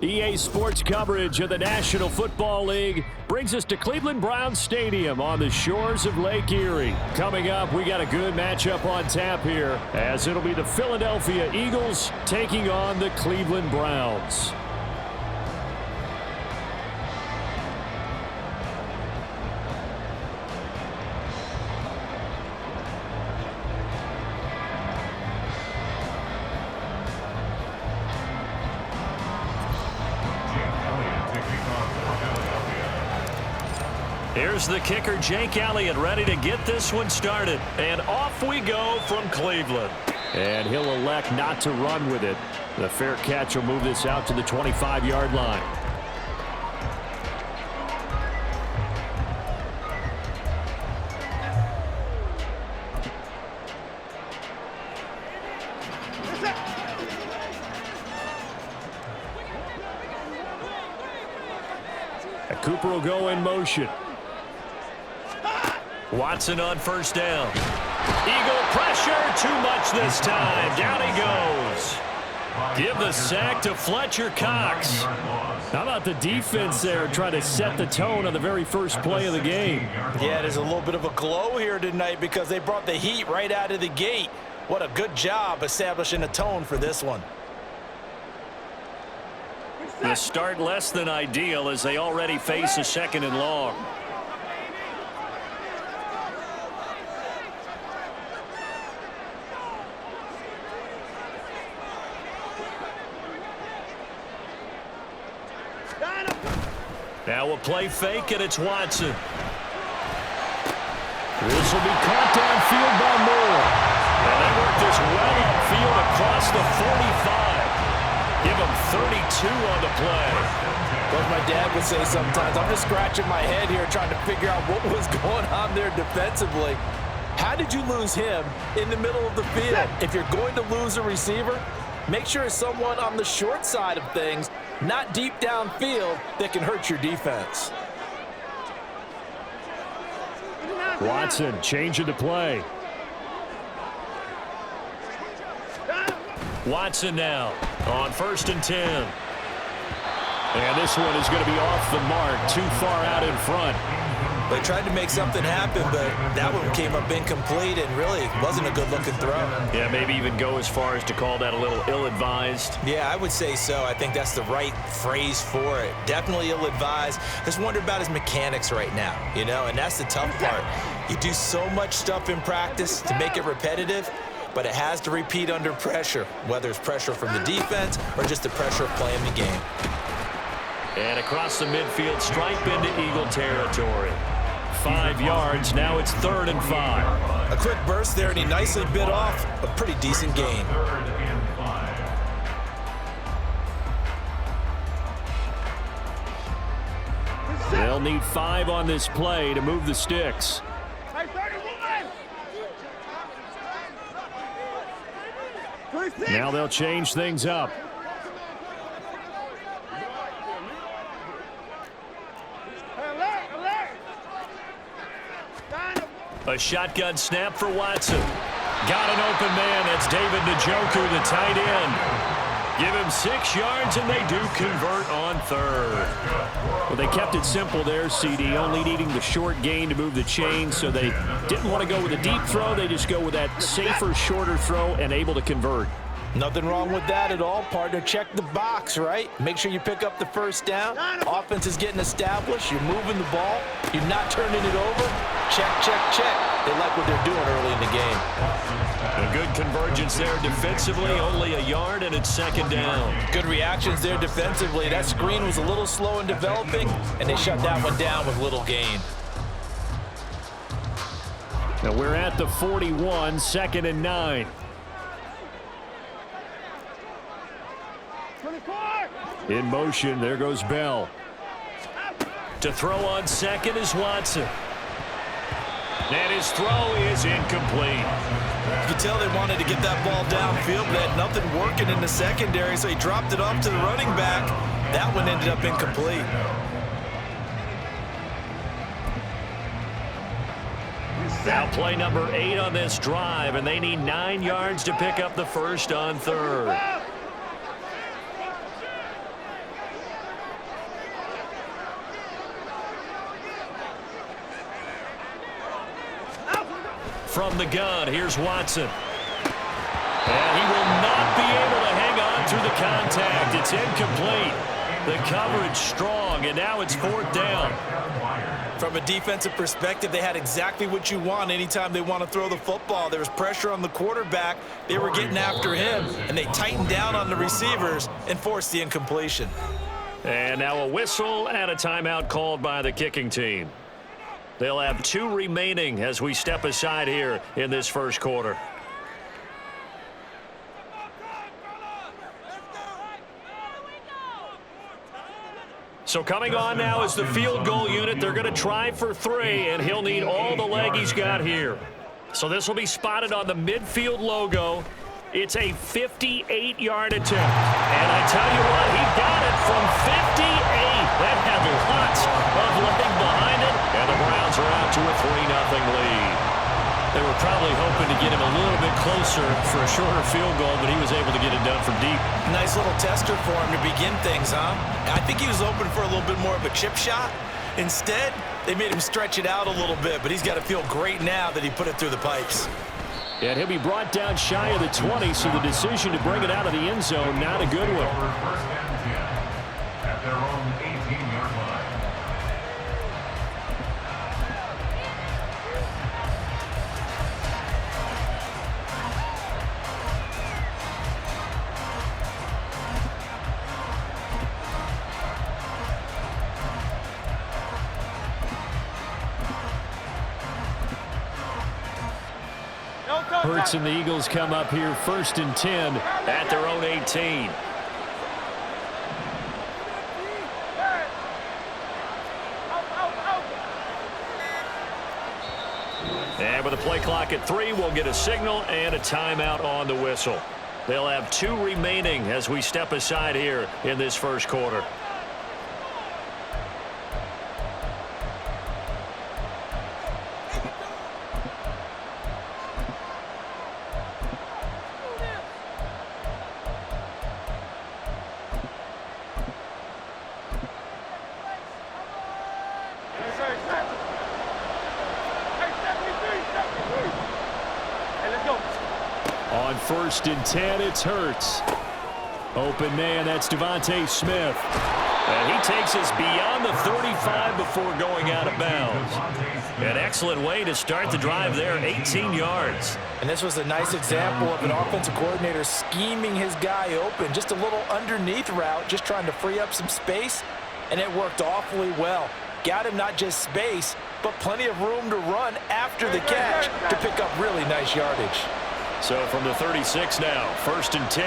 EA Sports coverage of the National Football League brings us to Cleveland Browns Stadium on the shores of Lake Erie. Coming up, we got a good matchup on tap here, as it'll be the Philadelphia Eagles taking on the Cleveland Browns. Here's the kicker, Jake Elliott, ready to get this one started. And off we go from Cleveland. And he'll elect not to run with it. The fair catch will move this out to the 25-yard line. Cooper will go in motion. Watson on first down. Eagle pressure, too much this time. Down he goes. Give the sack to Fletcher Cox. How about the defense there trying to set the tone on the very first play of the game? Yeah, there's a little bit of a glow here tonight because they brought the heat right out of the gate. What a good job establishing a tone for this one. The start less than ideal as they already face a second and long. Now a play fake, and it's Watson. This will be caught downfield by Moore. And they work this well upfield across the 45. Give him 32 on the play. As my dad would say sometimes, I'm just scratching my head here trying to figure out what was going on there defensively. How did you lose him in the middle of the field? If you're going to lose a receiver, make sure it's someone on the short side of things, not deep downfield, that can hurt your defense. Watson changing the play. Watson now on 1st and 10. And this one is going to be off the mark, too far out in front. They tried to make something happen, but that one came up incomplete and really wasn't a good-looking throw. Yeah, maybe even go as far as to call that a little ill-advised. Yeah, I would say so. I think that's the right phrase for it. Definitely ill-advised. Just wonder about his mechanics right now, you know, and that's the tough part. You do so much stuff in practice to make it repetitive, but it has to repeat under pressure, whether it's pressure from the defense or just the pressure of playing the game. And across the midfield, stripe into Eagle territory. 5 yards, now it's 3rd and 5. A quick burst there, and he nicely bit off a pretty decent gain. They'll need 5 on this play to move the sticks. Now they'll change things up. A shotgun snap for Watson. Got an open man. That's David Njoku, the tight end. Give him 6 yards, and they do convert on 3rd. Well, they kept it simple there, CD, only needing the short gain to move the chain, so they didn't want to go with a deep throw. They just go with that safer, shorter throw and able to convert. Nothing wrong with that at all, partner. Check the box, right? Make sure you pick up the first down. Offense is getting established. You're moving the ball. You're not turning it over. Check, check, check. They like what they're doing early in the game. A good convergence there defensively. Only a yard, and it's 2nd down. Good reactions there defensively. That screen was a little slow in developing, and they shut that one down with little gain. Now we're at the 41, 2nd and 9. In motion, there goes Bell. To throw on 2nd is Watson. And his throw is incomplete. You could tell they wanted to get that ball downfield, but they had nothing working in the secondary, so he dropped it off to the running back. That one ended up incomplete. Now play number 8 on this drive, and they need 9 yards to pick up the first on 3rd. from the gun. Here's Watson. And he will not be able to hang on through the contact. It's incomplete. The coverage strong, and now it's 4th down. From a defensive perspective, they had exactly what you want anytime they want to throw the football. There was pressure on the quarterback. They were getting after him, and they tightened down on the receivers and forced the incompletion. And now a whistle and a timeout called by the kicking team. They'll have 2 remaining as we step aside here in this first quarter. So coming on now is the field goal unit. They're going to try for 3, and he'll need all the leg he's got here. So this will be spotted on the midfield logo. It's a 58-yard attempt. And I tell you what, he got it from 58. That had lots of leg behind it, and the Browns are out to a 3-0 lead. They were probably hoping to get him a little bit closer for a shorter field goal, but he was able to get it done from deep. Nice little tester for him to begin things, huh? I think he was open for a little bit more of a chip shot. Instead, they made him stretch it out a little bit, but he's got to feel great now that he put it through the pipes. And he'll be brought down shy of the 20, so the decision to bring it out of the end zone, not a good one. At their own 18-yard line. Hurts and the Eagles come up here 1st and 10 at their own 18. And with a play clock at 3, we'll get a signal and a timeout on the whistle. They'll have 2 remaining as we step aside here in this first quarter. On 1st and 10, it's Hurts. Open man, that's Devontae Smith. And he takes us beyond the 35 before going out of bounds. An excellent way to start the drive there, 18 yards. And this was a nice example of an offensive coordinator scheming his guy open. Just a little underneath route, just trying to free up some space, and it worked awfully well. Got him not just space, but plenty of room to run after the catch to pick up really nice yardage. So from the 36 now, 1st and 10.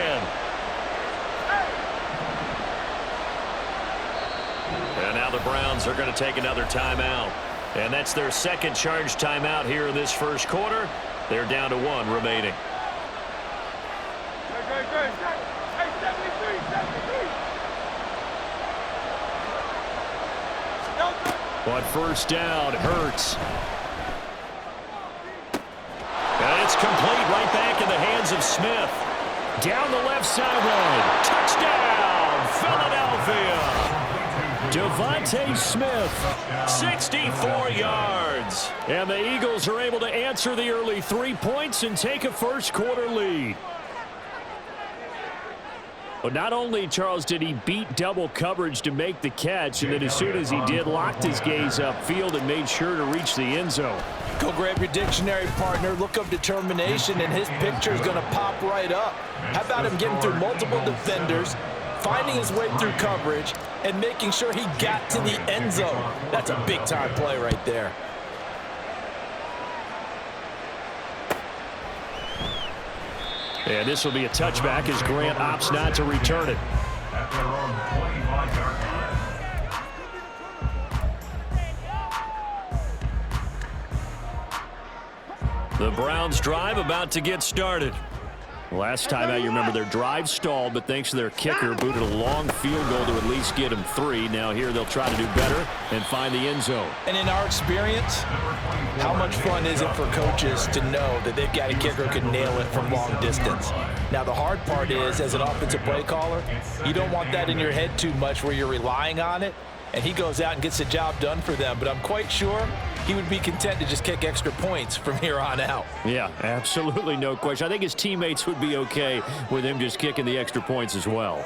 And now the Browns are going to take another timeout. And that's their second charge timeout here in this first quarter. They're down to 1 remaining. On 1st down, Hurts. And it's complete right back in the hands of Smith. Down the left sideline. Touchdown, Philadelphia. Devontae Smith, 64 yards. And the Eagles are able to answer the early 3 points and take a first quarter lead. But not only, Charles, did he beat double coverage to make the catch, and then as soon as he did, locked his gaze upfield and made sure to reach the end zone. Go grab your dictionary, partner. Look up determination, and his picture is going to pop right up. How about him getting through multiple defenders, finding his way through coverage, and making sure he got to the end zone? That's a big-time play right there. And this will be a touchback as Grant opts not to return it. At their own 25-yard line. The Browns drive about to get started. Last time out, you remember their drive stalled, but thanks to their kicker, booted a long field goal to at least get them 3. Now here they'll try to do better and find the end zone. And in our experience, how much fun is it for coaches to know that they've got a kicker who can nail it from long distance? Now the hard part is, as an offensive play caller, you don't want that in your head too much where you're relying on it, and he goes out and gets the job done for them. But I'm quite sure he would be content to just kick extra points from here on out. Yeah, absolutely no question. I think his teammates would be okay with him just kicking the extra points as well.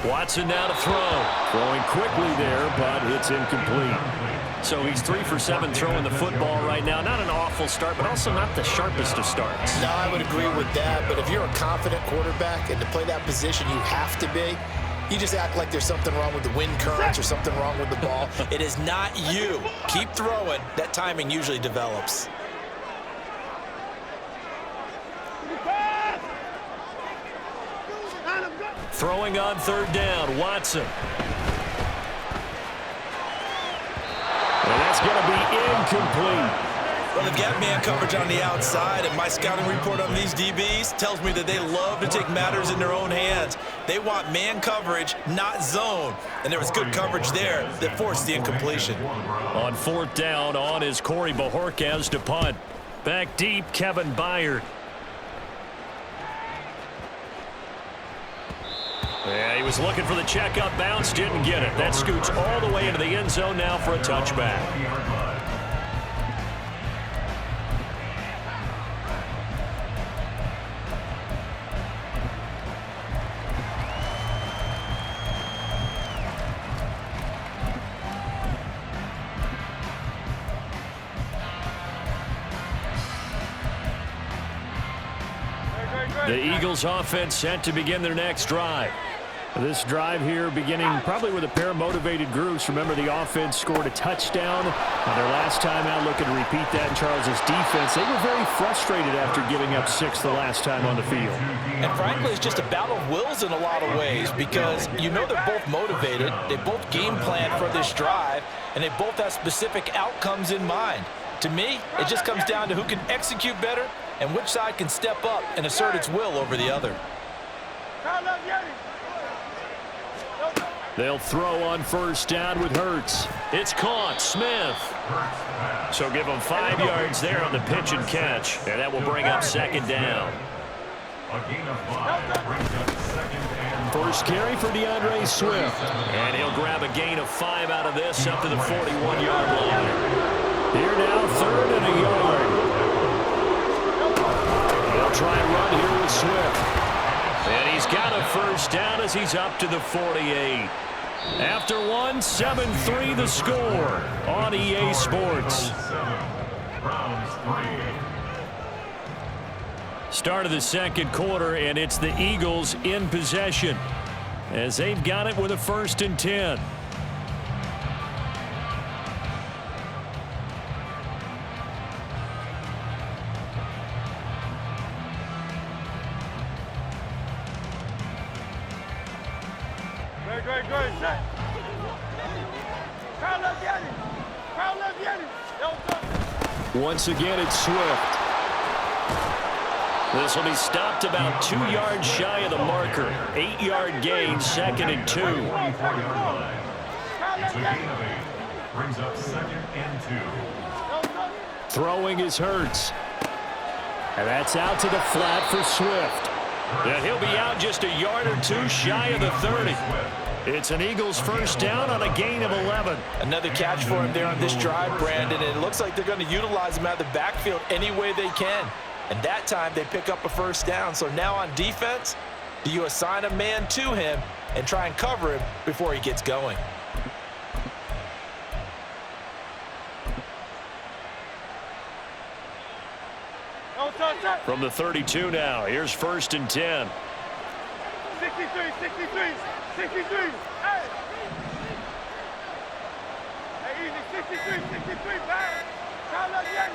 Watson now to throw. Throwing quickly there, but it's incomplete. So he's 3 for 7 throwing the football right now. Not an awful start, but also not the sharpest of starts. No, I would agree with that. But if you're a confident quarterback and to play that position you have to be, you just act like there's something wrong with the wind currents or something wrong with the ball. It is not you. Keep throwing. That timing usually develops. Throwing on 3rd down, Watson. And that's going to be incomplete. Well, they've got man coverage on the outside, and my scouting report on these DBs tells me that they love to take matters in their own hands. They want man coverage, not zone. And there was good coverage there that forced the incompletion. On 4th down, on is Corey Bajorquez to punt. Back deep, Kevin Byard. Yeah, he was looking for the checkup bounce, didn't get it. That scoots all the way into the end zone now for a touchback. The Eagles offense set to begin their next drive. This drive here beginning probably with a pair of motivated groups. Remember, the offense scored a touchdown on their last time out. Looking to repeat that in Charles's defense. They were very frustrated after giving up 6 the last time on the field. And frankly, it's just a battle of wills in a lot of ways because you know they're both motivated. They both game plan for this drive, and they both have specific outcomes in mind. To me, it just comes down to who can execute better and which side can step up and assert its will over the other. They'll throw on 1st down with Hurts. It's caught. Smith. So give them 5 yards there on the pitch and catch. And that will bring up 2nd down. A gain of 5 brings up 2nd and 1st carry for DeAndre Swift. And he'll grab a gain of 5 out of this up to the 41-yard line. Here now, 3rd and a yard. They'll try and run here with Swift. And he's got a 1st down as he's up to the 48. After 1, 7-3 the score on EA Sports. Start of the 2nd quarter, and it's the Eagles in possession as they've got it with a 1st and 10. Once again, it's Swift. This will be stopped about 2 yards shy of the marker. 8-yard gain, 2nd and 2. It's a gain of 8. Brings up 2nd and 2. Throwing is Hurts. And that's out to the flat for Swift. And he'll be out just a yard or 2 shy of the 30. It's an Eagles 1st down on a gain of 11. Another catch for him there on this drive, Brandon, and it looks like they're going to utilize him out of the backfield any way they can. And that time they pick up a 1st down. So now on defense, do you assign a man to him and try and cover him before he gets going? From the 32 now, here's 1st and 10. 63, 63, hey! Hey, easy, 63, back! Count up, Yanni!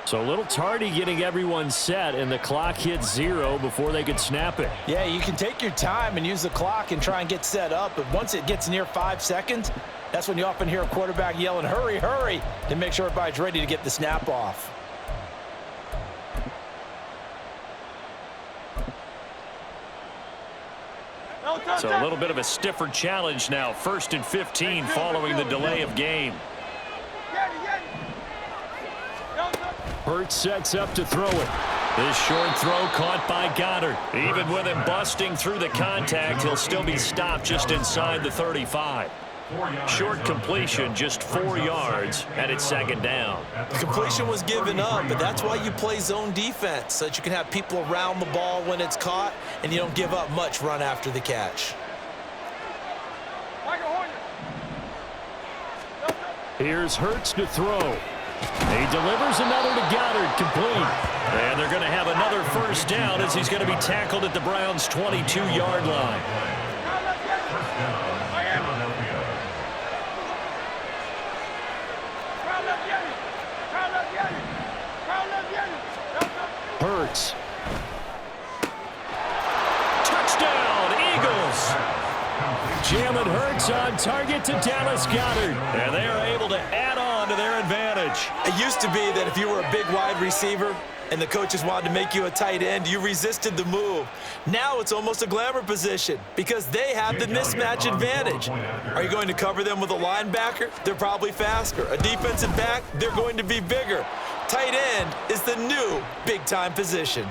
So a little tardy getting everyone set, and the clock hits 0 before they could snap it. Yeah, you can take your time and use the clock and try and get set up, but once it gets near 5 seconds, that's when you often hear a quarterback yelling, hurry, hurry, to make sure everybody's ready to get the snap off. So a little bit of a stiffer challenge now. 1st and 15 following the delay of game. Hurts sets up to throw it. This short throw caught by Goddard. Even with him busting through the contact, he'll still be stopped just inside the 35. Short completion, just 4 yards, and it's second down. The completion was given up, but that's why you play zone defense, so that you can have people around the ball when it's caught, and you don't give up much run after the catch. Here's Hurts to throw. He delivers another to Goddard, complete. And they're going to have another first down as he's going to be tackled at the Browns' 22-yard line. Hurts. Touchdown, Eagles. Jalen Hurts on target to Dallas Goedert. And they are able to add on to their advantage. It used to be that if you were a big wide receiver and the coaches wanted to make you a tight end, you resisted the move. Now it's almost a glamour position because they have the mismatch advantage. Are you going to cover them with a linebacker? They're probably faster. A defensive back? They're going to be bigger. Tight end is the new big-time position.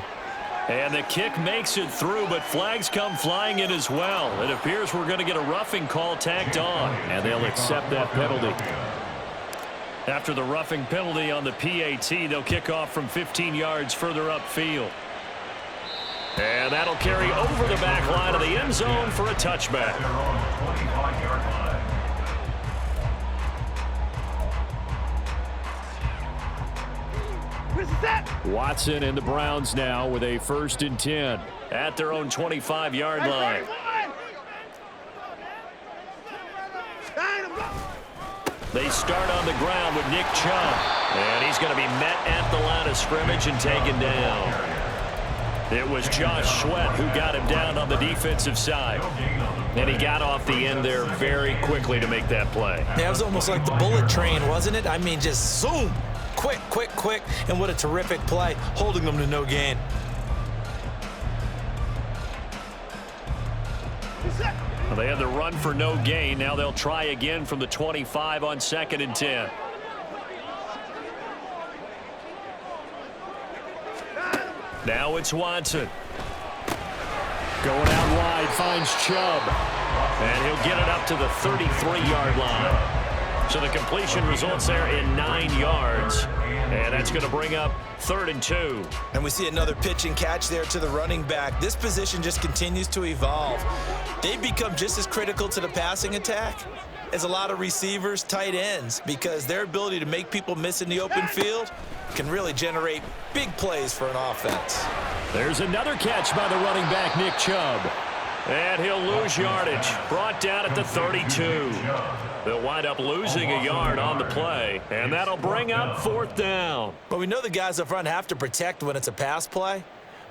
And the kick makes it through, but flags come flying in as well. It appears we're going to get a roughing call tacked on, and they'll accept that penalty. After the roughing penalty on the PAT, they'll kick off from 15 yards further upfield. And that'll carry over the back line of the end zone for a touchback. Watson and the Browns now with a 1st and 10 at their own 25-yard line. They start on the ground with Nick Chubb, and he's going to be met at the line of scrimmage and taken down. It was Josh Sweat who got him down on the defensive side, and he got off the end there very quickly to make that play. Yeah, it was almost like the bullet train, wasn't it? I mean, just zoom. Quick, quick, quick, and what a terrific play, holding them to no gain. Well, they had the run for no gain. Now they'll try again from the 25 on 2nd and 10. Now it's Watson. Going out wide, finds Chubb. And he'll get it up to the 33-yard line. So the completion results there in 9 yards. And that's going to bring up 3rd and 2. And we see another pitch and catch there to the running back. This position just continues to evolve. They've become just as critical to the passing attack as a lot of receivers, tight ends, because their ability to make people miss in the open field can really generate big plays for an offense. There's another catch by the running back, Nick Chubb. And he'll lose yardage. Brought down at the 32. They'll wind up losing a yard on the play, and that'll bring up 4th down. But we know the guys up front have to protect when it's a pass play,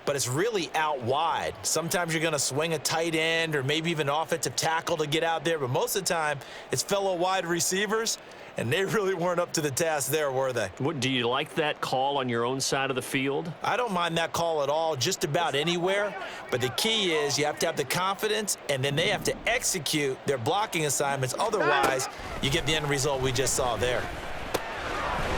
but it's really out wide. Sometimes you're going to swing a tight end or maybe even offensive tackle to get out there, but most of the time it's fellow wide receivers, and they really weren't up to the task there, were they? What, do you like that call on your own side of the field? I don't mind that call at all, just about anywhere. But the key is you have to have the confidence, and then they have to execute their blocking assignments. Otherwise, you get the end result we just saw there.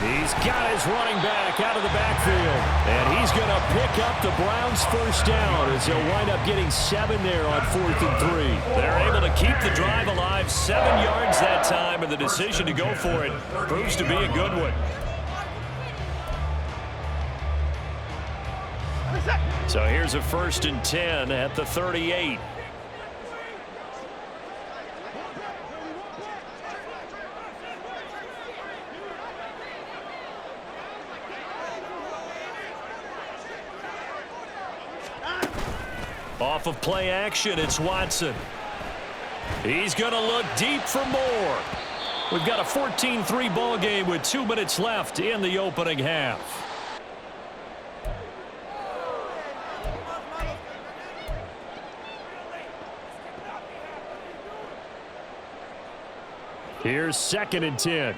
He's got his running back out of the backfield. And he's going to pick up the Browns' first down as they'll wind up getting 7 there on 4th and 3. They're able to keep the drive alive, 7 yards that time, and the decision to go for it proves to be a good one. So here's a 1st and 10 at the 38. Off of play action, it's Watson. He's going to look deep for more. We've got a 14-3 ball game with 2 minutes left in the opening half. Here's 2nd and 10.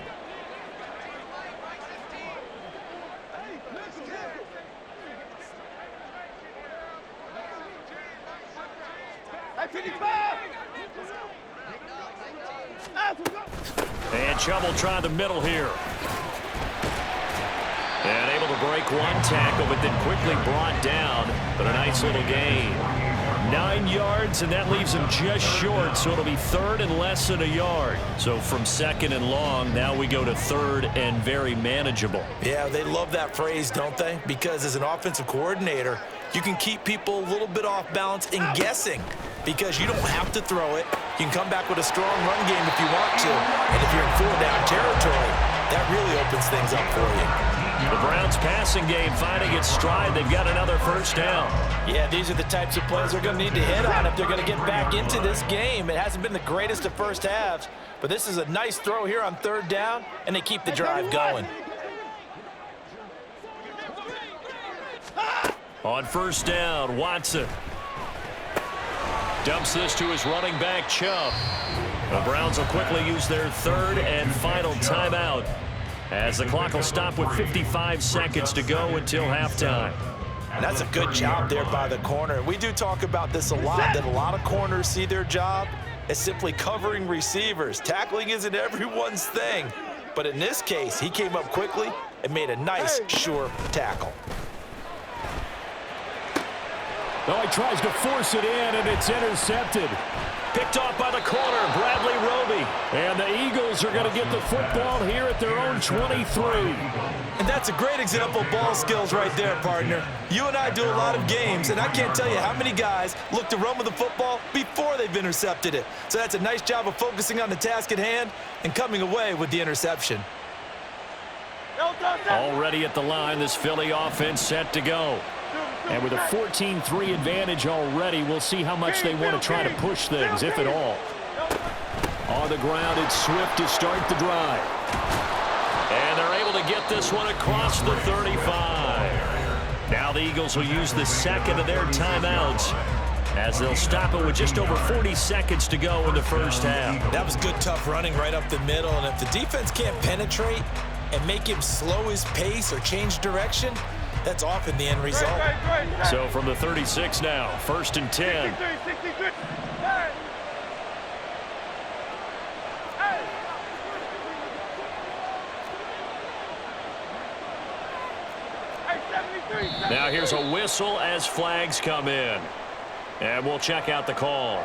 And Chubb will try the middle here. And able to break break one tackle, but then quickly brought down. But a nice little gain. 9 yards, and that leaves him just short, so it'll be third and less than a yard. So from second and long, now we go to third and very manageable. Yeah, they love that phrase, don't they? Because as an offensive coordinator, you can keep people a little bit off balance and guessing because you don't have to throw it. You can come back with a strong run game if you want to. And if you're in 4-down territory, that really opens things up for you. The Browns passing game finding its stride. They've got another first down. Yeah, these are the types of plays they're going to need to hit on if they're going to get back into this game. It hasn't been the greatest of first halves, but this is a nice throw here on 3rd down, and they keep the drive going. On 1st down, Watson dumps this to his running back, Chubb. The Browns will quickly use their 3rd and final timeout as the clock will stop with 55 seconds to go until halftime. And that's a good job there by the corner. We do talk about this a lot, that a lot of corners see their job as simply covering receivers. Tackling isn't everyone's thing. But in this case, he came up quickly and made a nice, sure tackle. Oh, he tries to force it in, and it's intercepted. Picked off by the corner, Bradley Roby. And the Eagles are going to get the football here at their own 23. And that's a great example of ball skills right there, partner. You and I do a lot of games, and I can't tell you how many guys look to run with the football before they've intercepted it. So that's a nice job of focusing on the task at hand and coming away with the interception. Already at the line, this Philly offense set to go. And with a 14-3 advantage already, we'll see how much they want to try to push things, if at all. On the ground, it's Swift to start the drive. And they're able to get this one across the 35. Now the Eagles will use the second of their timeouts as they'll stop it with just over 40 seconds to go in the first half. That was good, tough running right up the middle. And if the defense can't penetrate and make him slow his pace or change direction, that's often the end result. So from the 36 now, 1st and 10. Now here's a whistle as flags come in. And we'll check out the call.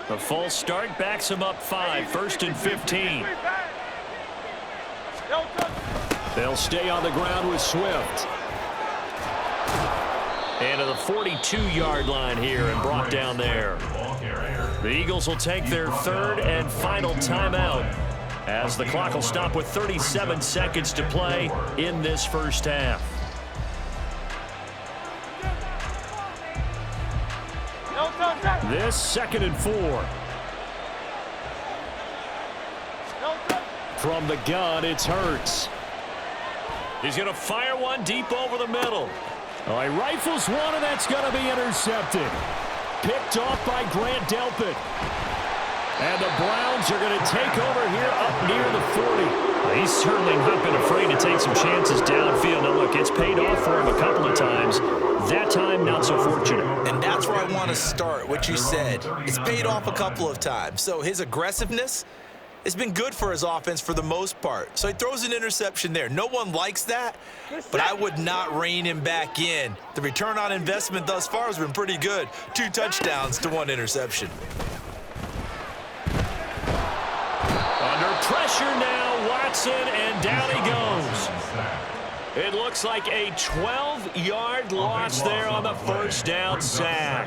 The false start backs him up 5, 1st and 15. They'll stay on the ground with Swift. And to the 42-yard line here and brought down there. The Eagles will take their 3rd and final timeout as the clock will stop with 37 seconds to play in this first half. This 2nd and 4. From the gun, it's Hurts. He's going to fire one deep over the middle. Oh, he rifles one, and that's going to be intercepted. Picked off by Grant Delpit. And the Browns are going to take over here up near the 40. He's certainly not been afraid to take some chances downfield. Now, look, it's paid off for him a couple of times. That time, not so fortunate. And that's where I want to start, what you said. It's paid off a couple of times. So his aggressiveness has been good for his offense for the most part. So he throws an interception there. No one likes that, but I would not rein him back in. The return on investment thus far has been pretty good. 2 touchdowns to 1 interception. Under pressure now, Watson, and down he goes. It looks like a 12-yard loss there on the 1st down sack.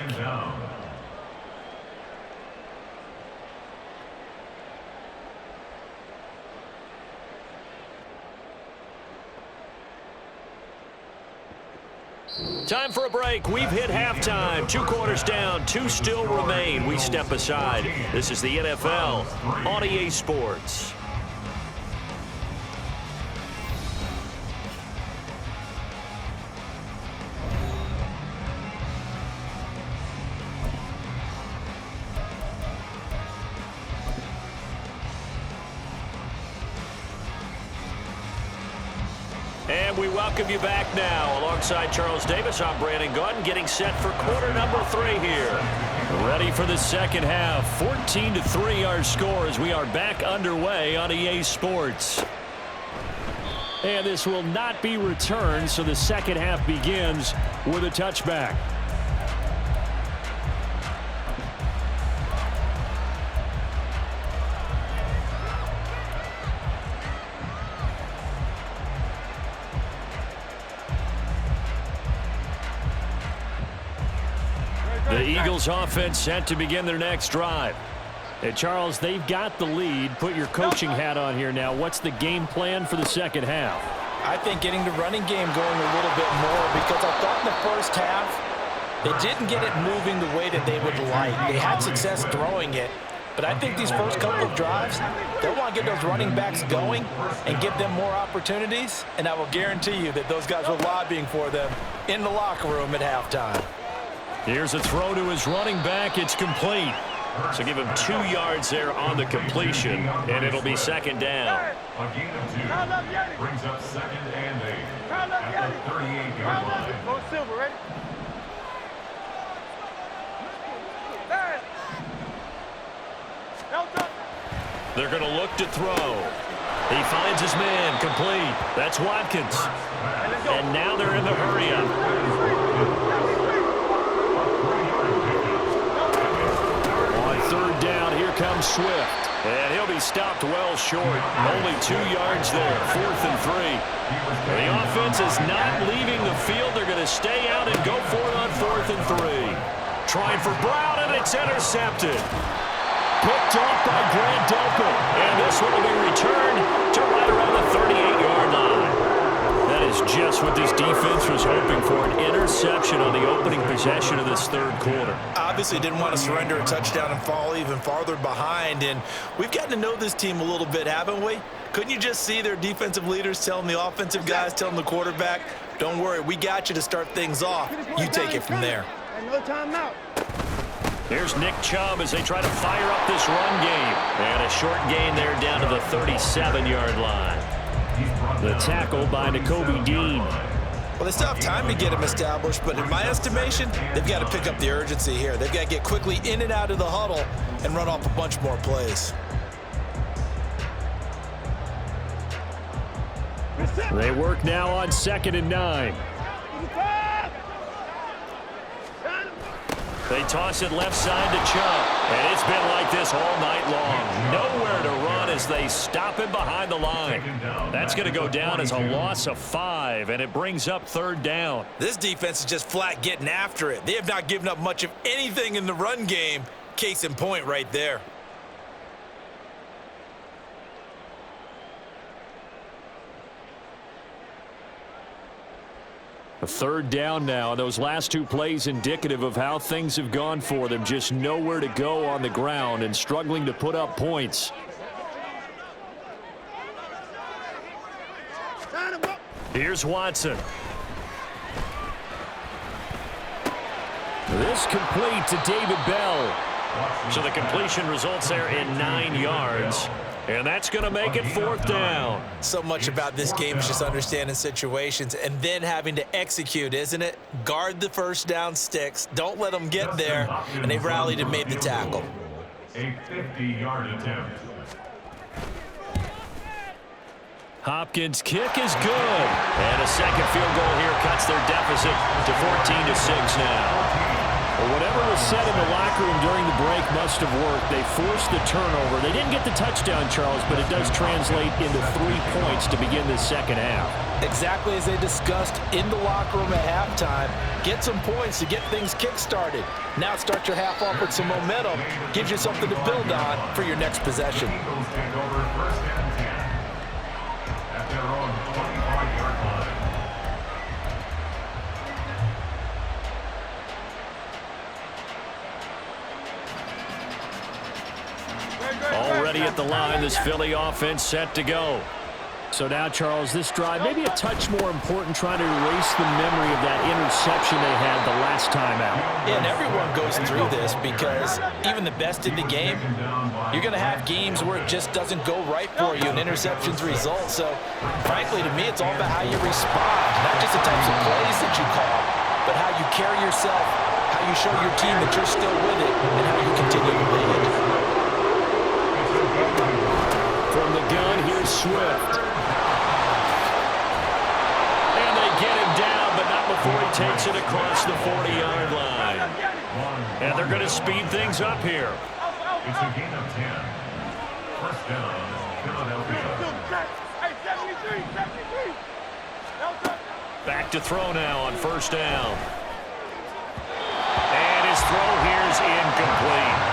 Time for a break. We've hit halftime. 2 quarters down, 2 still remain. We step aside. This is the NFL on EA Sports. And And we welcome you back now. Alongside Charles Davis, I'm Brandon Gaudin, getting set for quarter number 3 here. Ready for the second half. 14-3 our score as we are back underway on EA Sports. And this will not be returned, so the second half begins with a touchback. The Eagles offense set to begin their next drive. And Charles, they've got the lead. Put your coaching hat on here now. What's the game plan for the second half? I think getting the running game going a little bit more, because I thought in the first half they didn't get it moving the way that they would like. They had success throwing it, but I think these first couple of drives, they'll want to get those running backs going and give them more opportunities, and I will guarantee you that those guys were lobbying for them in the locker room at halftime. Here's a throw to his running back. It's complete. So give him 2 yards there on the completion, and it'll be second down. A gain of 2 brings up 2nd and 8 at the 38-yard line. Go Silver, ready? They're going to look to throw. He finds his man, complete. That's Watkins. And now they're in the hurry-up. Third down, here comes Swift. And he'll be stopped well short. Only 2 yards there, 4th and 3. The offense is not leaving the field. They're going to stay out and go for it on 4th and 3. Trying for Brown, and it's intercepted. Picked off by Grant Delpit. And this one will be returned to right around the 38-yard line. That is just what this defense was hoping for, an interception on the opening possession of this third quarter. Obviously didn't want to surrender a touchdown and fall even farther behind, and we've gotten to know this team a little bit, haven't we? Couldn't you just see their defensive leaders telling the offensive guys, telling the quarterback, don't worry, we got you to start things off. You take it from there. No timeout. Here's Nick Chubb as they try to fire up this run game. And a short gain there down to the 37-yard line. The tackle by Nakobe Dean. Well, they still have time to get him established, but in my estimation, they've got to pick up the urgency here. They've got to get quickly in and out of the huddle and run off a bunch more plays. They work now on 2nd and 9. They toss it left side to Chubb. And it's been like this all night long. Nowhere to run as they stop him behind the line. That's going to go down as a loss of 5, and it brings up 3rd down. This defense is just flat getting after it. They have not given up much of anything in the run game. Case in point right there. A 3rd down now. Those last 2 plays indicative of how things have gone for them. Just nowhere to go on the ground and struggling to put up points. Here's Watson. This complete to David Bell. So the completion results there in 9 yards. And that's going to make it 4th down. So much about this game is just understanding situations and then having to execute, isn't it? Guard the first down sticks. Don't let them get there. And they rallied and made the tackle. A 50-yard attempt. Hopkins' kick is good. And a second field goal here cuts their deficit to 14-6 now. Well, whatever was said in the locker room during the break must have worked. They forced the turnover. They didn't get the touchdown, Charles, but it does translate into 3 points to begin the second half. Exactly as they discussed in the locker room at halftime. Get some points to get things kick-started. Now start your half off with some momentum. Gives you something to build on for your next possession. Eagles take over 1st and 10 at their own 25-yard line. Already at the line, this Philly offense set to go. So now, Charles, this drive maybe a touch more important, trying to erase the memory of that interception they had the last time out. Yeah, and everyone goes through this because even the best in the game, you're going to have games where it just doesn't go right for you and interceptions result. So, frankly, to me, it's all about how you respond, not just the types of plays that you call, but how you carry yourself, how you show your team that you're still with it, and how you continue to lead. From the gun, here's Swift. Before he takes it across the 40-yard line. And they're going to speed things up here. It's a gain of 10. First down, Philadelphia. Back to throw now on first down. And his throw here is incomplete.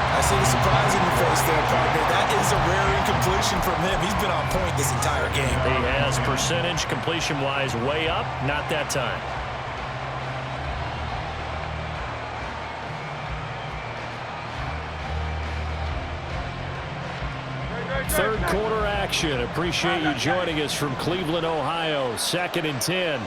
I see the surprise in your face there, partner. That is a rare incompletion from him. He's been on point this entire game. He has percentage completion-wise way up. Not that time. Third quarter action. Appreciate you joining us from Cleveland, Ohio. 2nd and 10.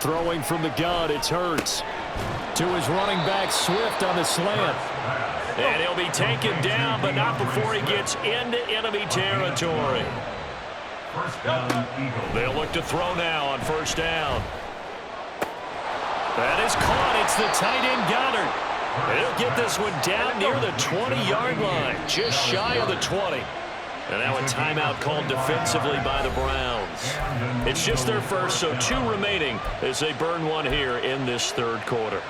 Throwing from the gun, it's Hurts. To his running back, Swift on the slant. And he'll be taken down, but not before he gets into enemy territory. First down, Eagles. They'll look to throw now on first down. That is caught. It's the tight end, Goddard. And he'll get this one down near the 20-yard line, just shy of the 20. And now a timeout called defensively by the Browns. It's just their first, so 2 remaining as they burn one here in this third quarter.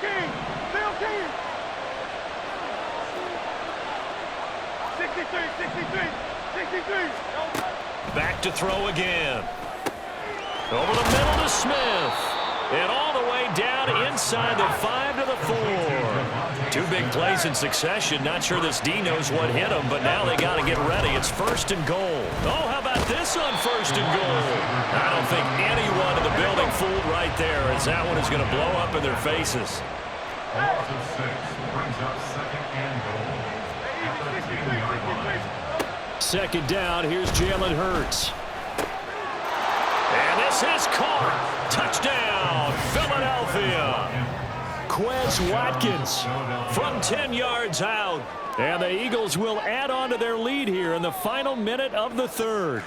King. 63. Back to throw again. Over the middle to Smith. And all the way down inside the 5 to the 4. 2 big plays in succession. Not sure this D knows what hit him, but now they got to get ready. It's 1st and goal. Oh, how about this on 1st and goal? I don't think anyone in the building fooled right there, as that one is going to blow up in their faces. A loss of 6 brings up 2nd and goal. At the 10-yard line. 2nd down, here's Jalen Hurts. And this is caught. Touchdown, Philadelphia. Quez Watkins from 10 yards out. And the Eagles will add on to their lead here in the final minute of the third.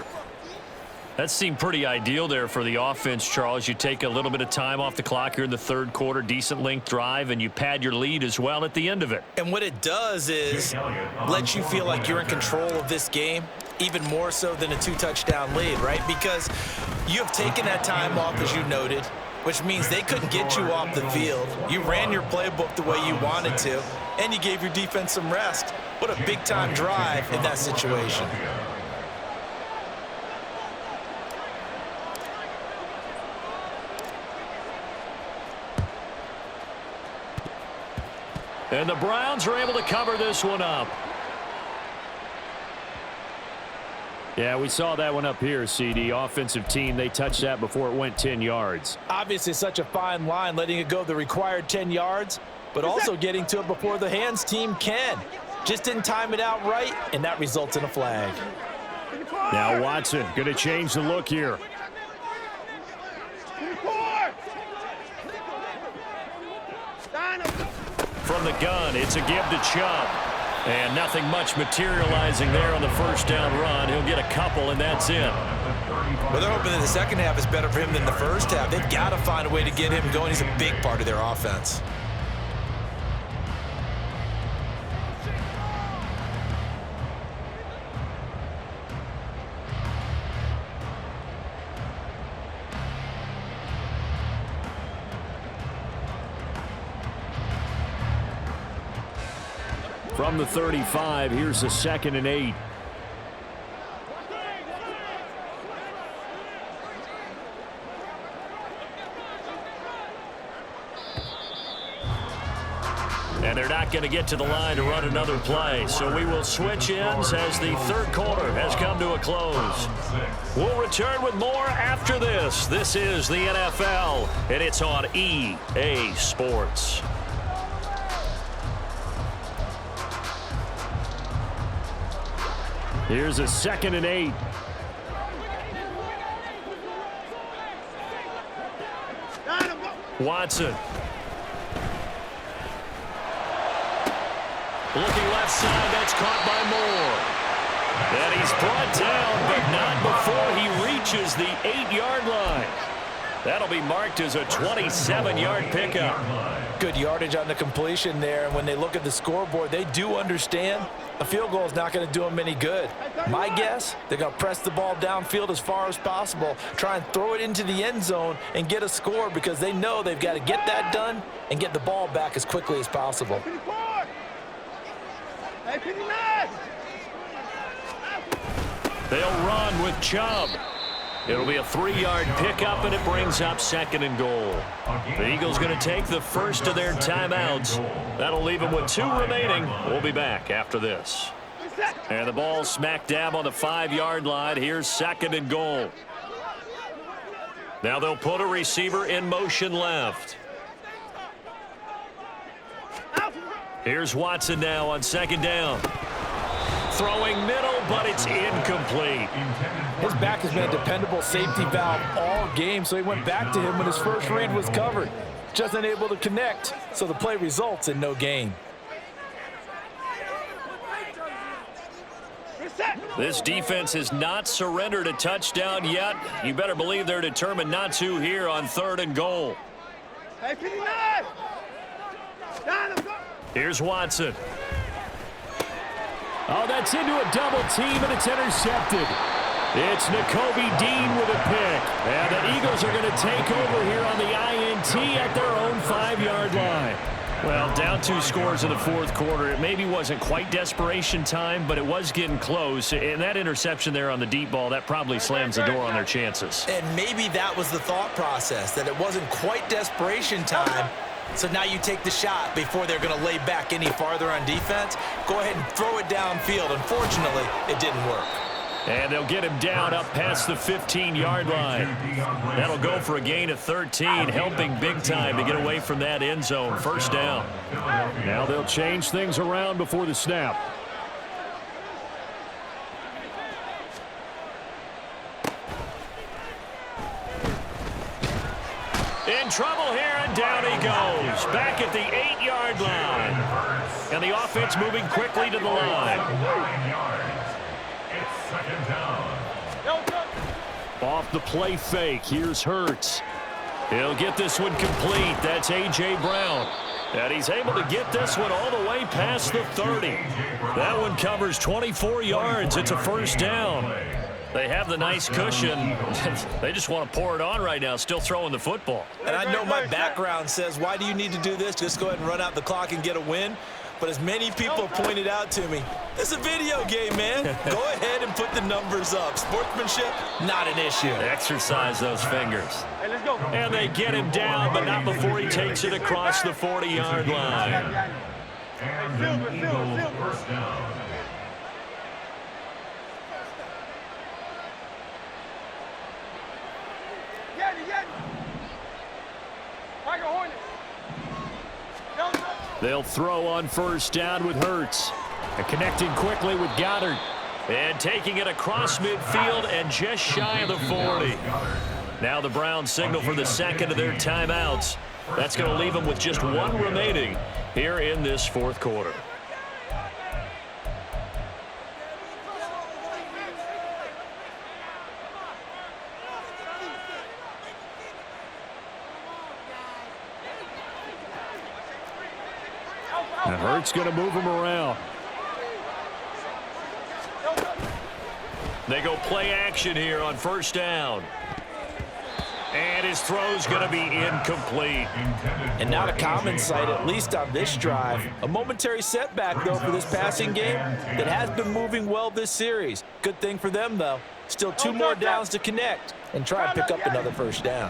That seemed pretty ideal there for the offense, Charles. You take a little bit of time off the clock here in the third quarter, decent length drive, and you pad your lead as well at the end of it. And what it does is let you feel like you're in control of this game, even more so than a 2-touchdown lead, right? Because you have taken that time off, as you noted, which means they couldn't get you off the field. You ran your playbook the way you wanted to, and you gave your defense some rest. What a big-time drive in that situation. And the Browns are able to cover this one up. Yeah, we saw that one up here, CD. Offensive team, they touched that before it went 10 yards. Obviously such a fine line, letting it go the required 10 yards, but also getting to it before the hands team can. Just didn't time it out right, and that results in a flag. Now Watson going to change the look here. From the gun, it's a give to Chubb. And nothing much materializing there on the first down run. He'll get a couple, and that's it. Well, they're hoping that the second half is better for him than the first half. They've got to find a way to get him going. He's a big part of their offense. From the 35, here's a 2nd and 8. not going to get to the line to run another play. So we will switch ends as the third quarter has come to a close. We'll return with more after this. This is the NFL, and it's on EA Sports. Here's a 2nd and 8. Watson. Looking left side, that's caught by Moore. And he's brought down, but not before he reaches the 8-yard line. That'll be marked as a 27-yard pickup. Good yardage on the completion there, and when they look at the scoreboard, they do understand a field goal is not going to do them any good. My guess, they're going to press the ball downfield as far as possible, try and throw it into the end zone and get a score because they know they've got to get that done and get the ball back as quickly as possible. They'll run with Chubb. It'll be a 3-yard pickup, and it brings up 2nd and goal. The Eagles going to take the first of their timeouts. That'll leave them with 2 remaining. We'll be back after this. And the ball smack dab on the 5-yard line. Here's 2nd and goal. Now they'll put a receiver in motion left. Here's Watson now on 2nd down. Throwing middle, but it's incomplete. His back has been a dependable safety valve all game, so he went back to him when his first read was covered. Just unable to connect, so the play results in no gain. This defense has not surrendered a touchdown yet. You better believe they're determined not to here on 3rd and goal. Here's Watson. Oh, that's into a double team, and it's intercepted. It's Nakobe Dean with a pick. And the Eagles are going to take over here on the INT at their own 5-yard line. Well, down 2 scores in the 4th quarter. It maybe wasn't quite desperation time, but it was getting close. And that interception there on the deep ball, that probably slams the door on their chances. And maybe that was the thought process, that it wasn't quite desperation time. So now you take the shot before they're going to lay back any farther on defense. Go ahead and throw it downfield. Unfortunately, it didn't work. And they'll get him down up past the 15-yard line. That'll go for a gain of 13, helping big time to get away from that end zone. 1st down. Now they'll change things around before the snap. In trouble here, and down he goes. Back at the 8-yard line. And the offense moving quickly to the line. It's 2nd down. Off the play fake, here's Hurts. He'll get this one complete. That's A.J. Brown. And he's able to get this one all the way past the 30. That one covers 24 yards. It's a 1st down. They have the nice cushion. They just want to pour it on right now, still throwing the football. And I know my background says, why do you need to do this? Just go ahead and run out the clock and get a win. But as many people pointed out to me, it's a video game, man. Go ahead and put the numbers up. Sportsmanship, not an issue. Exercise those fingers. And they get him down, but not before he takes it across the 40-yard line. And the Eagles 1st down. They'll throw on 1st down with Hurts. And connecting quickly with Goddard. And taking it across midfield and just shy of the 40. Now the Browns signal for the 2nd of their timeouts. That's going to leave them with just 1 remaining here in this 4th quarter. And Hurts going to move him around. They go play action here on 1st down. And his throw's going to be incomplete. And not a common sight, at least on this drive. A momentary setback, though, for this passing game that has been moving well this series. Good thing for them, though. Still 2 more downs to connect and try and pick up another 1st down.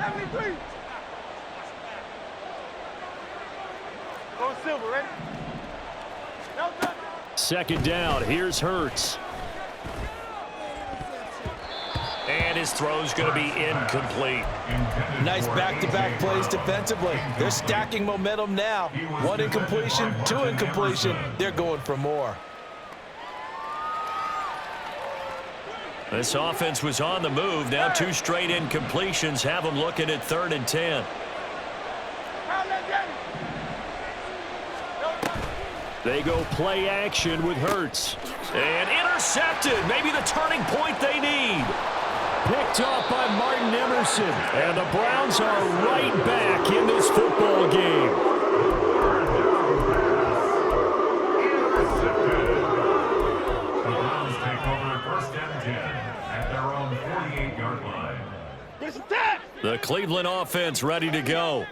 73. Go silver, ready? No touch. Second down. Here's Hurts. And his throw's going to be incomplete. Nice back-to-back plays defensively. They're stacking momentum now. One incompletion, two incompletion. They're going for more. This offense was on the move. Now two straight incompletions have them looking at 3rd and 10. They go play action with Hurts. And intercepted. Maybe the turning point they need. Picked off by Martin Emerson. And the Browns are right back in this football game. The Browns take over 1st and 10 at their own 48-yard line. The Cleveland offense ready to go.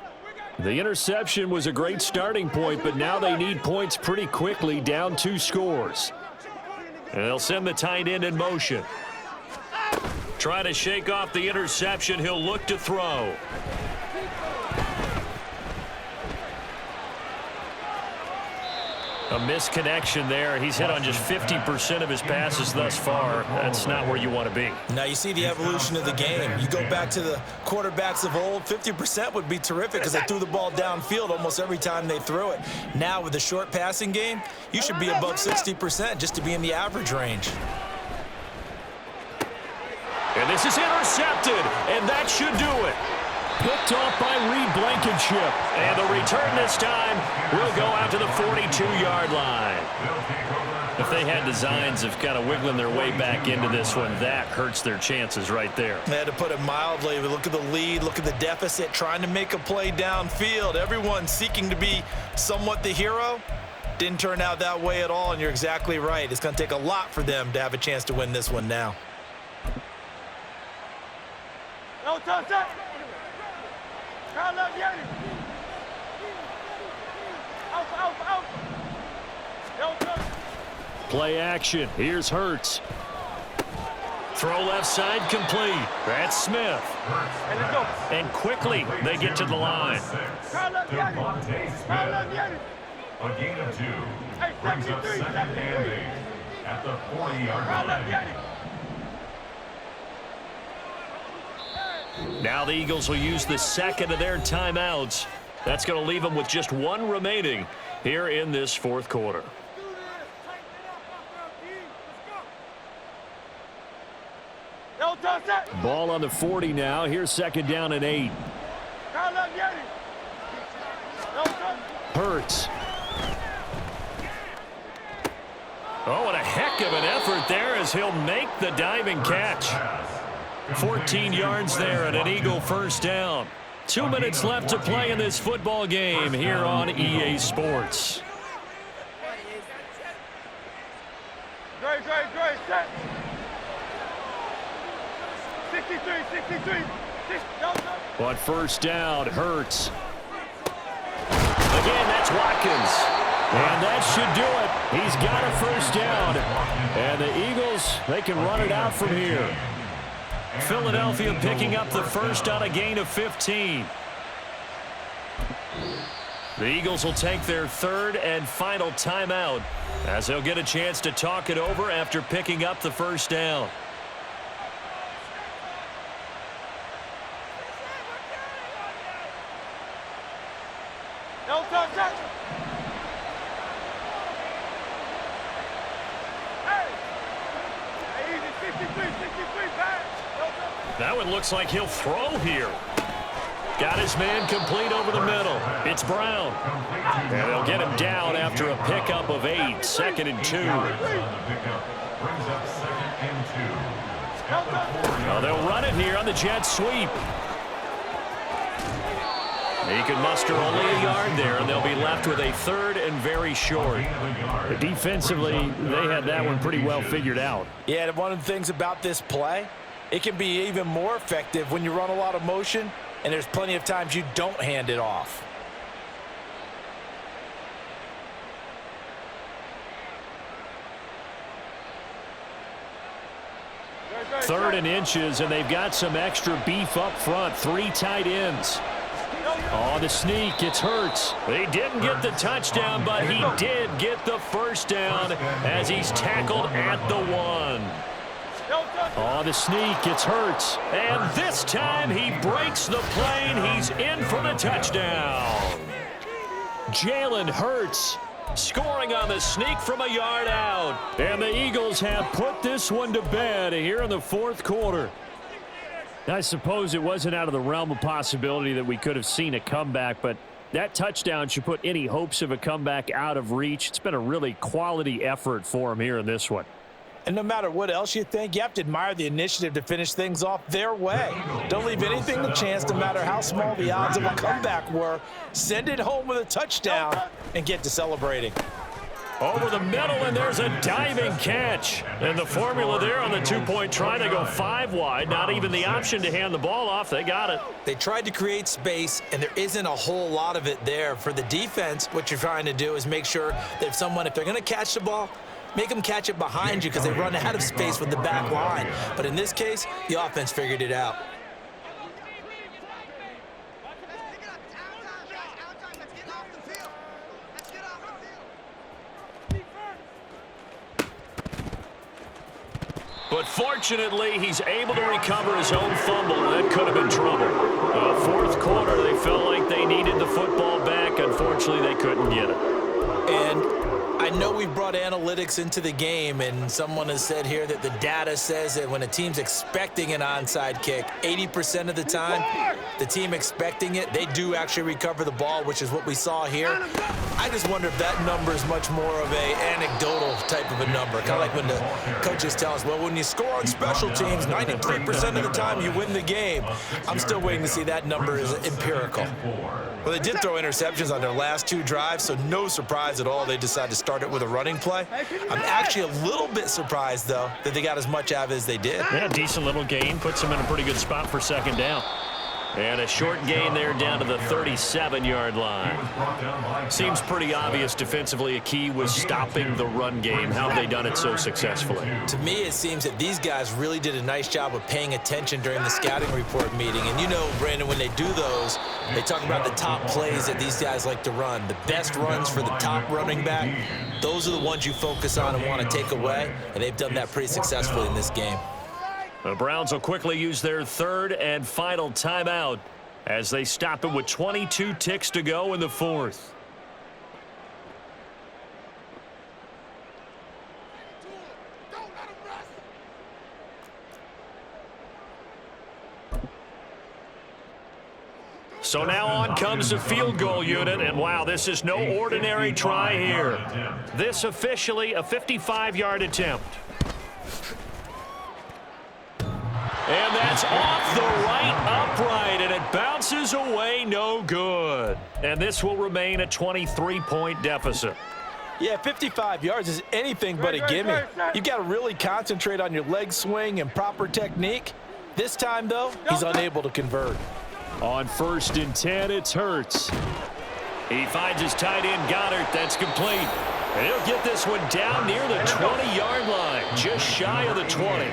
The interception was a great starting point, but now they need points pretty quickly, down 2 scores. And they'll send the tight end in motion. Try to shake off the interception. He'll look to throw. A misconnection there. He's hit on just 50% of his passes thus far. That's not where you want to be. Now you see the evolution of the game. You go back to the quarterbacks of old, 50% would be terrific because they threw the ball downfield almost every time they threw it. Now with the short passing game, you should be above 60% just to be in the average range. And this is intercepted, and that should do it. Picked off by Reed Blankenship. And the return this time will go out to the 42-yard line. If they had designs of kind of wiggling their way back into this one, that hurts their chances right there. They had to put it mildly. Look at the lead, look at the deficit, trying to make a play downfield. Everyone seeking to be somewhat the hero. Didn't turn out that way at all, and you're exactly right. It's going to take a lot for them to have a chance to win this one now. No touch up. Call up Yanni. Out. No touch. Play action. Here's Hurts. Throw left side complete. That's Smith. And let's go. And quickly they get to the line. Call up Yanni. Call up Yanni. A gain of 2 Hey, brings up 73, 2nd and 8 at the 40-yard Call up line. Yanni. Now the Eagles will use the second of their timeouts. That's going to leave them with just 1 remaining here in this 4th quarter. No touch up. Ball on the 40 now. Here's 2nd down and 8. Call up Yanni. No touch. Hurts. Oh, and a heck of an effort there as he'll make the diving catch. 14 yards there and an Eagle first down. 2 minutes left to play in this football game here on EA Sports. Great, set. 63. No touch. On first down, Hurts. Again, that's Watkins. And that should do it. He's got a first down. And the Eagles, they can run it out from here. Philadelphia picking up the first on a gain of 15. The Eagles will take their 3rd and final timeout as they'll get a chance to talk it over after picking up the first down. No touch. Hey, easy. 63, back. No touch. That one looks like he'll throw here. Got his man complete over the middle. It's Brown. And they'll get him down after a pickup of 8. 2nd and 2. Brings up 2nd and 2 at the 40-yard Well, they'll run it here on the jet sweep. He can muster only a yard there, and they'll be left with a 3rd and very short. Defensively, they had that one pretty well figured out. Yeah, and one of the things about this play, it can be even more effective when you run a lot of motion, and there's plenty of times you don't hand it off. 3rd and inches, and they've got some extra beef up front. 3 tight ends. On the sneak, it's Hurts. He didn't get the touchdown, but he did get the first down as he's tackled at the 1. On the sneak, it's Hurts. And this time he breaks the plane. He's in for the touchdown. Jalen Hurts scoring on the sneak from a yard out. And the Eagles have put this one to bed here in the 4th quarter. I suppose it wasn't out of the realm of possibility that we could have seen a comeback, but that touchdown should put any hopes of a comeback out of reach. It's been a really quality effort for him here in this one. And no matter what else you think, you have to admire the initiative to finish things off their way. Don't leave anything to chance, no matter how small the odds of a comeback were. Send it home with a touchdown and get to celebrating. Over the middle, and there's a diving catch. And the formula there on the 2-point try to go 5 wide. Not even the option to hand the ball off. They got it. They tried to create space, and there isn't a whole lot of it there. For the defense, what you're trying to do is make sure that if they're going to catch the ball, make them catch it behind you because they run out of space with the back line. But in this case, the offense figured it out. But fortunately, he's able to recover his own fumble, and that could have been trouble. 4th quarter, they felt like they needed the football back. Unfortunately, they couldn't get it. And I know we brought analytics into the game, and someone has said here that the data says that when a team's expecting an onside kick, 80% of the time, the team expecting it, they do actually recover the ball, which is what we saw here. I just wonder if that number is much more of a anecdotal type of a number, kind of like when the coaches tell us, well, when you score on special teams, 93% of the time you win the game. I'm still waiting to see that number is empirical. Well, they did throw interceptions on their last 2 drives, so no surprise at all they decided to start it with a running play. I'm actually a little bit surprised, though, that they got as much out of it as they did. Yeah, decent little gain. Puts them in a pretty good spot for 2nd down. And a short gain there down to the 37-yard line. Seems pretty obvious defensively a key was stopping the run game. How have they done it so successfully? To me, it seems that these guys really did a nice job of paying attention during the scouting report meeting. And you know, Brandon, when they do those, they talk about the top plays that these guys like to run. The best runs for the top running back, those are the ones you focus on and want to take away. And they've done that pretty successfully in this game. The Browns will quickly use their 3rd and final timeout as they stop it with 22 ticks to go in the 4th. So now on comes the field goal unit, and wow, this is no ordinary try here. This officially a 55-yard attempt. And that's off the right upright, and it bounces away no good. And this will remain a 23-point deficit. Yeah, 55 yards is anything but a gimme. You've got to really concentrate on your leg swing and proper technique. This time, though, he's unable to convert. On 1st and 10, it's Hurts. He finds his tight end, Goddard. That's complete. And he'll get this one down near the 20-yard line, just shy of the 20.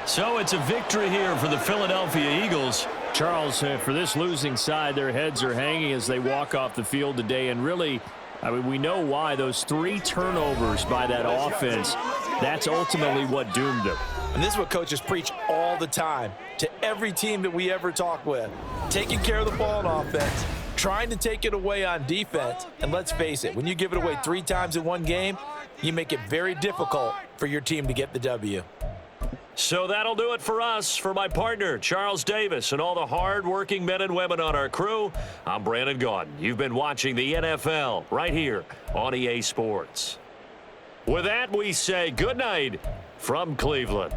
So it's a victory here for the Philadelphia Eagles. Charles, for this losing side, their heads are hanging as they walk off the field today. And really, I mean, we know why. Those 3 turnovers by that offense, that's ultimately what doomed them. And this is what coaches preach all the time to every team that we ever talk with. Taking care of the ball on offense, trying to take it away on defense. And let's face it, when you give it away 3 times in one game, you make it very difficult for your team to get the W. So that'll do it for us. For my partner, Charles Davis, and all the hard-working men and women on our crew, I'm Brandon Gaudin. You've been watching the NFL right here on EA Sports. With that, we say good night from Cleveland.